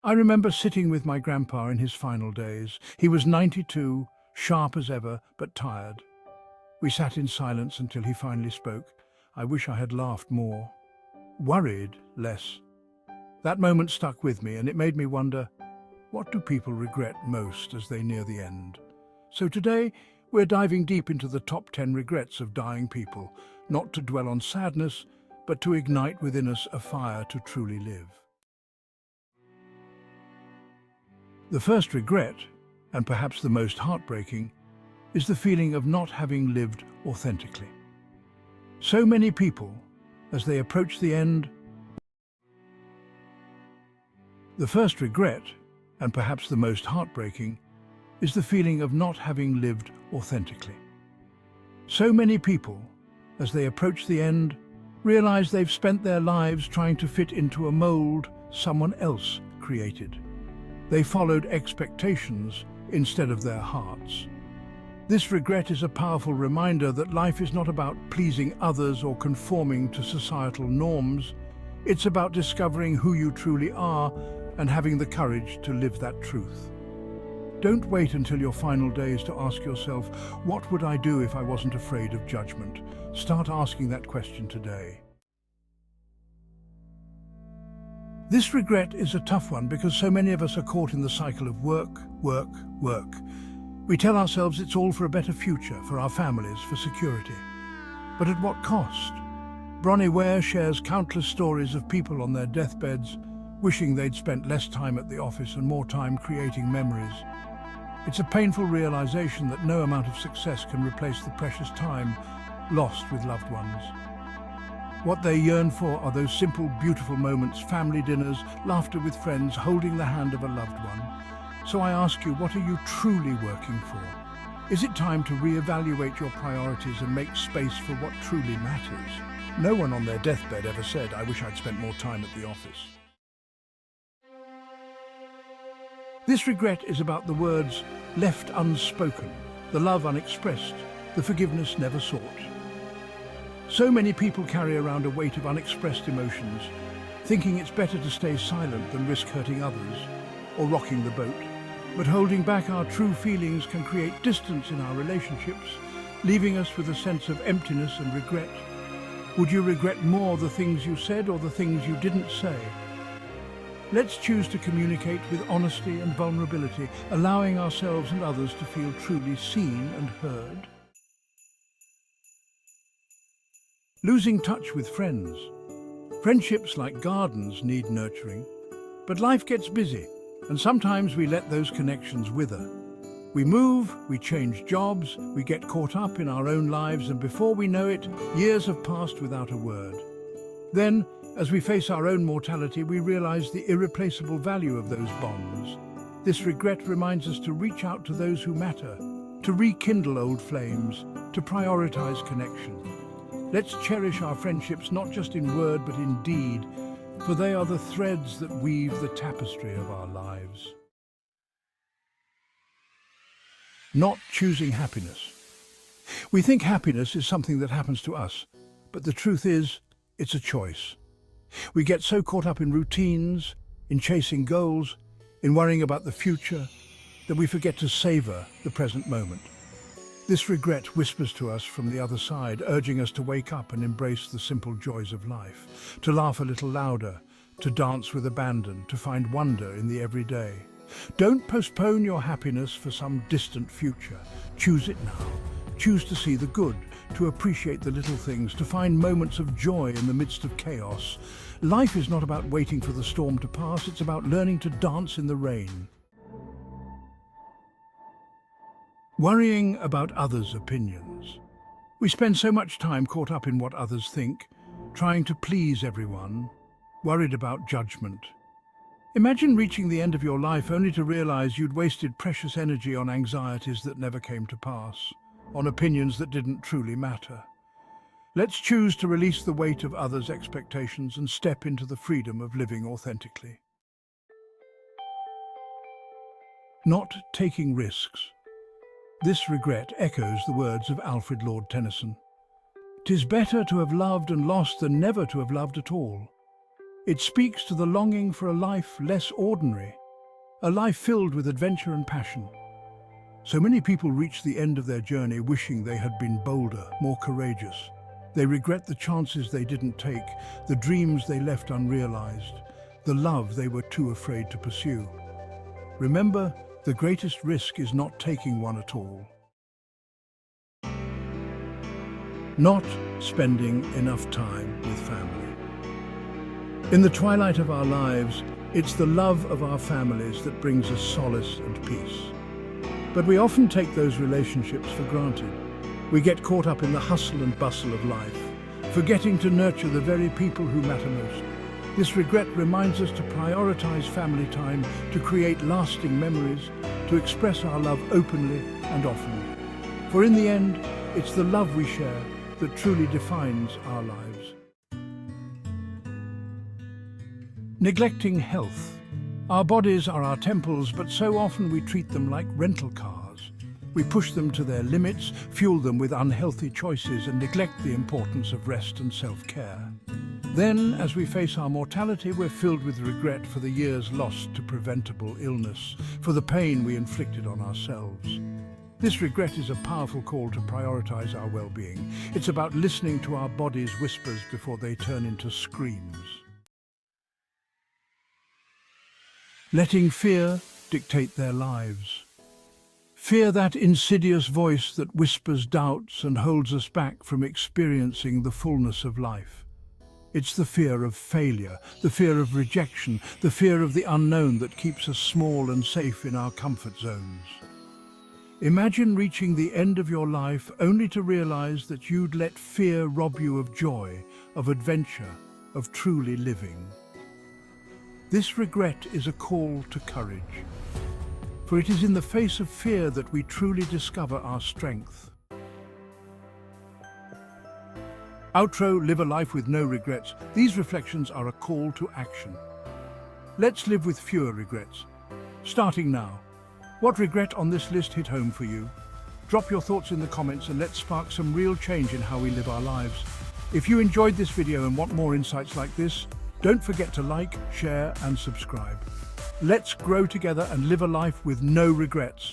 I remember sitting with my grandpa in his final days. He was 92, sharp as ever, but tired. We sat in silence until he finally spoke. I wish I had laughed more. Worried less. That moment stuck with me, and it made me wonder, what do people regret most as they near the end? So today, we're diving deep into the top 10 regrets of dying people, not to dwell on sadness, but to ignite within us a fire to truly live. The first regret, and perhaps the most heartbreaking, is the feeling of not having lived authentically. So many people, as they approach the end, the first regret, and perhaps the most heartbreaking, is the feeling of not having lived authentically. So many people, as they approach the end, realize they've spent their lives trying to fit into a mold someone else created. They followed expectations instead of their hearts. This regret is a powerful reminder that life is not about pleasing others or conforming to societal norms. It's about discovering who you truly are and having the courage to live that truth. Don't wait until your final days to ask yourself, what would I do if I wasn't afraid of judgment? Start asking that question today. This regret is a tough one because so many of us are caught in the cycle of work, work, work. We tell ourselves it's all for a better future, for our families, for security. But at what cost? Bronnie Ware shares countless stories of people on their deathbeds wishing they'd spent less time at the office and more time creating memories. It's a painful realization that no amount of success can replace the precious time lost with loved ones. What they yearn for are those simple, beautiful moments, family dinners, laughter with friends, holding the hand of a loved one. So I ask you, what are you truly working for? Is it time to reevaluate your priorities and make space for what truly matters? No one on their deathbed ever said, I wish I'd spent more time at the office. This regret is about the words left unspoken, the love unexpressed, the forgiveness never sought. So many people carry around a weight of unexpressed emotions, thinking it's better to stay silent than risk hurting others or rocking the boat. But holding back our true feelings can create distance in our relationships, leaving us with a sense of emptiness and regret. Would you regret more the things you said or the things you didn't say? Let's choose to communicate with honesty and vulnerability, allowing ourselves and others to feel truly seen and heard. Losing touch with friends. Friendships like gardens need nurturing, but life gets busy, and sometimes we let those connections wither. We move, we change jobs, we get caught up in our own lives, and before we know it, years have passed without a word. Then, as we face our own mortality, we realize the irreplaceable value of those bonds. This regret reminds us to reach out to those who matter, to rekindle old flames, to prioritize connection. Let's cherish our friendships not just in word but in deed, for they are the threads that weave the tapestry of our lives. Not choosing happiness. We think happiness is something that happens to us, but the truth is, it's a choice. We get so caught up in routines, in chasing goals, in worrying about the future, that we forget to savor the present moment. This regret whispers to us from the other side, urging us to wake up and embrace the simple joys of life, to laugh a little louder, to dance with abandon, to find wonder in the everyday. Don't postpone your happiness for some distant future. Choose it now. Choose to see the good, to appreciate the little things, to find moments of joy in the midst of chaos. Life is not about waiting for the storm to pass, it's about learning to dance in the rain. Worrying about others' opinions. We spend so much time caught up in what others think, trying to please everyone, worried about judgment. Imagine reaching the end of your life only to realize you'd wasted precious energy on anxieties that never came to pass, on opinions that didn't truly matter. Let's choose to release the weight of others' expectations and step into the freedom of living authentically. Not taking risks. This regret echoes the words of Alfred Lord Tennyson. "'Tis better to have loved and lost than never to have loved at all." It speaks to the longing for a life less ordinary, a life filled with adventure and passion. So many people reach the end of their journey wishing they had been bolder, more courageous. They regret the chances they didn't take, the dreams they left unrealized, the love they were too afraid to pursue. Remember, the greatest risk is not taking one at all. Not spending enough time with family. In the twilight of our lives, it's the love of our families that brings us solace and peace. But we often take those relationships for granted. We get caught up in the hustle and bustle of life, forgetting to nurture the very people who matter most. This regret reminds us to prioritize family time, to create lasting memories, to express our love openly and often. For in the end, it's the love we share that truly defines our lives. Neglecting health. Our bodies are our temples, but so often we treat them like rental cars. We push them to their limits, fuel them with unhealthy choices, and neglect the importance of rest and self-care. Then, as we face our mortality, we're filled with regret for the years lost to preventable illness, for the pain we inflicted on ourselves. This regret is a powerful call to prioritize our well-being. It's about listening to our body's whispers before they turn into screams. Letting fear dictate their lives. Fear, that insidious voice that whispers doubts and holds us back from experiencing the fullness of life. It's the fear of failure, the fear of rejection, the fear of the unknown that keeps us small and safe in our comfort zones. Imagine reaching the end of your life only to realize that you'd let fear rob you of joy, of adventure, of truly living. This regret is a call to courage, for it is in the face of fear that we truly discover our strength. Outro, live a life with no regrets. These reflections are a call to action. Let's live with fewer regrets. Starting now. What regret on this list hit home for you? Drop your thoughts in the comments and let's spark some real change in how we live our lives. If you enjoyed this video and want more insights like this, don't forget to like, share and subscribe. Let's grow together and live a life with no regrets.